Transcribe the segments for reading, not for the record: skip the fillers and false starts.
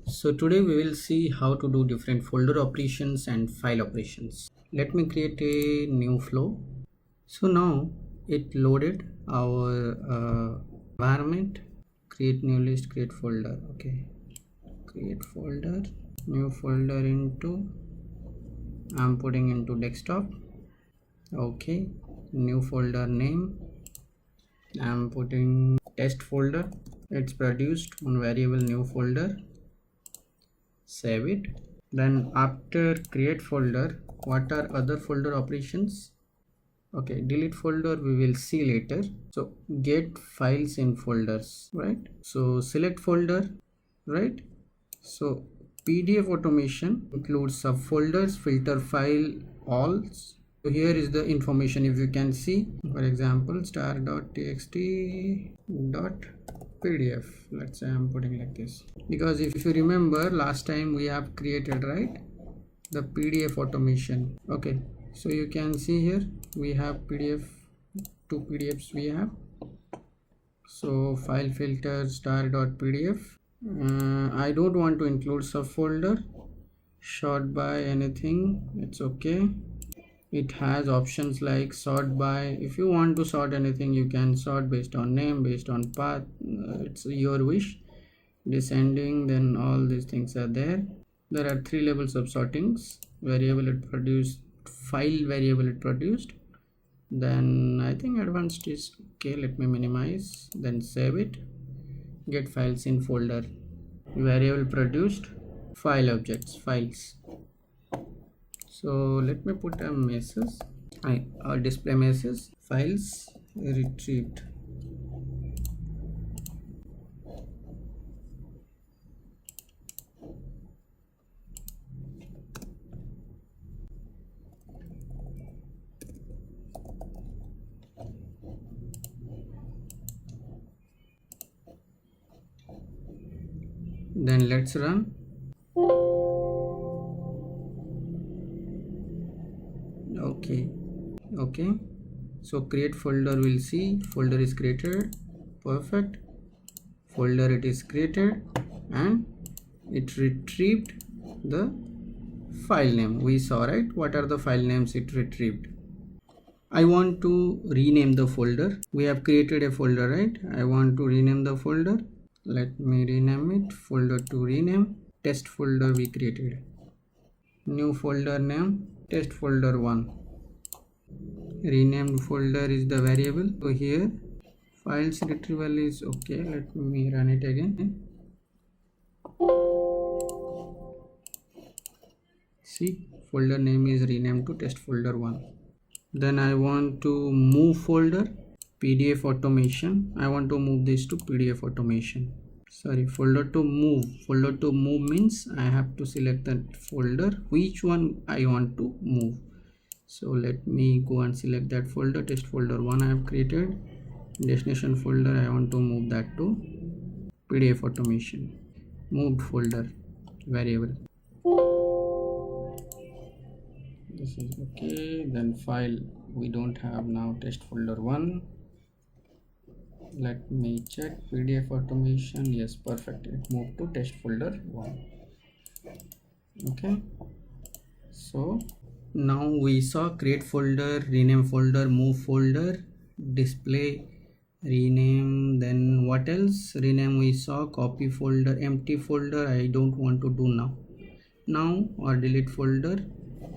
So today we will see how to do different folder operations and file operations. Let me create a new flow. So now it loaded our environment. Create new list, create folder. Okay, create folder, new folder into, I'm putting into desktop. Okay, new folder name, I'm putting test folder. It's produced on variable new folder. Save it. Then after create folder, what are other folder operations? Okay, delete folder we will see later. So get files in folders, right? So select folder, right? So PDF automation includes subfolders, filter file all. So here is the information. If you can see, for example, star.txt dot PDF. Let's say I'm putting like this, because if you remember last time we have created, right, the PDF automation. Okay, so you can see here we have PDF, two PDFs we have. So file filter star.pdf. I don't want to include subfolder. Sort by anything, it's okay. It has options like sort by. If you want to sort anything, you can sort based on name, based on path. It's your wish. Descending, then all these things are there. There are three levels of sortings: variable it produced, file variable it produced, then I think advanced is okay. Let me minimize, then save it. Get files in folder, variable produced, file objects, files. So let me put a message, display message, files retrieved. Then let's run. Okay, so create folder, we'll see folder is created. Perfect. Folder it is created and it retrieved the file name we saw, right? What are the file names it retrieved? I want to rename the folder. We have created a folder, right? I want to rename the folder. Let me rename it. Folder to rename. Test folder we created. New folder name, test folder 1. Renamed folder is the variable. So here files retrieval is okay. Let me run it again. See, folder name is renamed to test folder 1. Then I want to move folder, PDF automation. I want to move this to PDF automation. Sorry, folder to move. Folder to move means I have to select that folder, which one I want to move. So let me go and select that folder, test folder 1 I have created. Destination folder, I want to move that to PDF automation. Moved folder, variable. This is okay. Then file we don't have now, test folder 1. Let me check PDF automation. Yes, perfect. It moved to test folder 1. Okay, so now we saw create folder, rename folder, move folder, display, rename. Then what else? Rename we saw, copy folder, empty folder I don't want to do now, or delete folder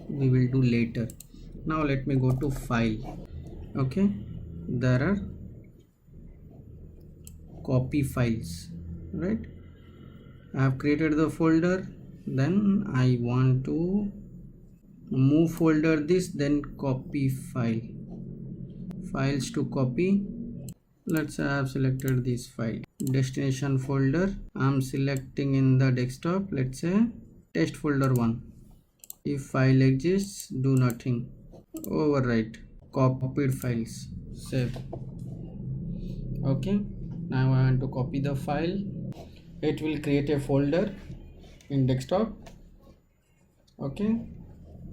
we will do later. Now let me go to file. Okay, there are copy files, right? I have created the folder, then I want to move folder this, then copy file, files to copy. Let's say I have selected this file, destination folder I'm selecting in the desktop. Let's say test folder 1. If file exists, do nothing, overwrite, copied files, save. Okay, now I want to copy the file. It will create a folder in desktop. Okay,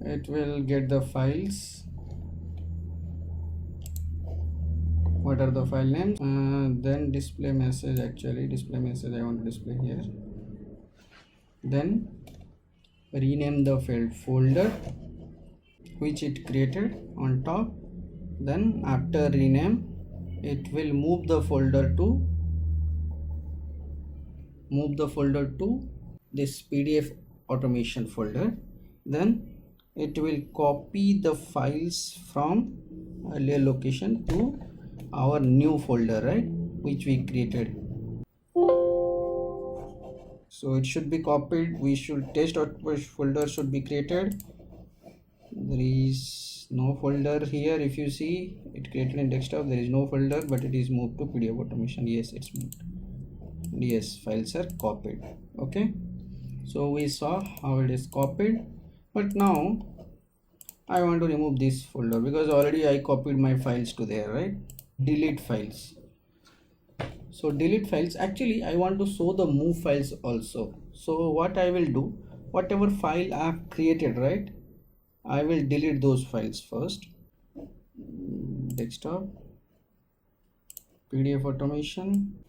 it will get the files. What are the file names? Then display message, actually display message I want to display here. then rename the field folder which it created on top. Then after rename, it will move the folder to this PDF automation folder. Then it will copy the files from earlier location to our new folder, right, which we created. So it should be copied. We should test output folder should be created. There is no folder here. If you see, it created in desktop, there is no folder, but it is moved to PDF automation. Yes, it's moved. Yes, files are copied. Okay, so we saw how it is copied, but now I want to remove this folder because already I copied my files to there, right? Delete files. So delete files, actually I want to show the move files also. So what I will do, whatever file I have created, right, I will delete those files first. Desktop, PDF automation,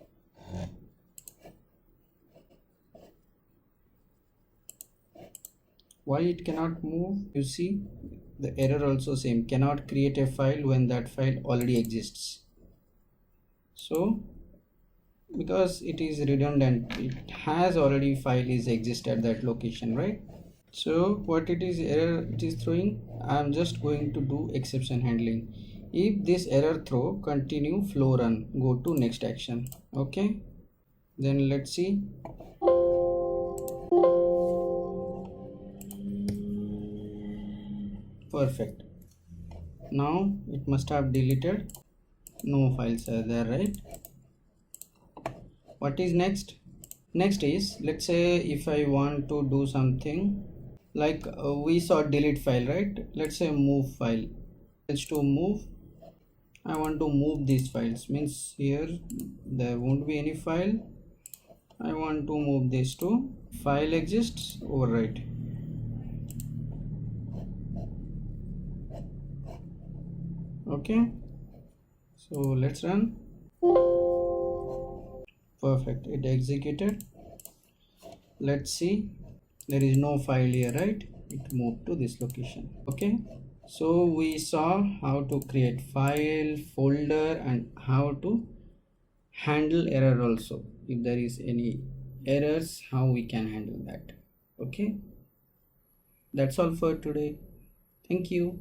why it cannot move? You see the error also same, cannot create a file when that file already exists. So because it is redundant, it has already file is exist at that location, right? So what it is error it is throwing, I am just going to do exception handling. If this error throw, continue flow run, go to next action. Okay, then let's see. Perfect. Now it must have deleted, no files are there, right? What is next? Next is, let's say if I want to do something like we saw delete file, right? Let's say move file. Let's to move, I want to move these files, means here there won't be any file. I want to move this to file exists, overwrite. Okay, so let's run. Perfect, it executed. Let's see, there is no file here, right? It moved to this location. Okay, so we saw how to create file, folder, and how to handle error also. If there is any errors, how we can handle that. Okay, that's all for today. Thank you.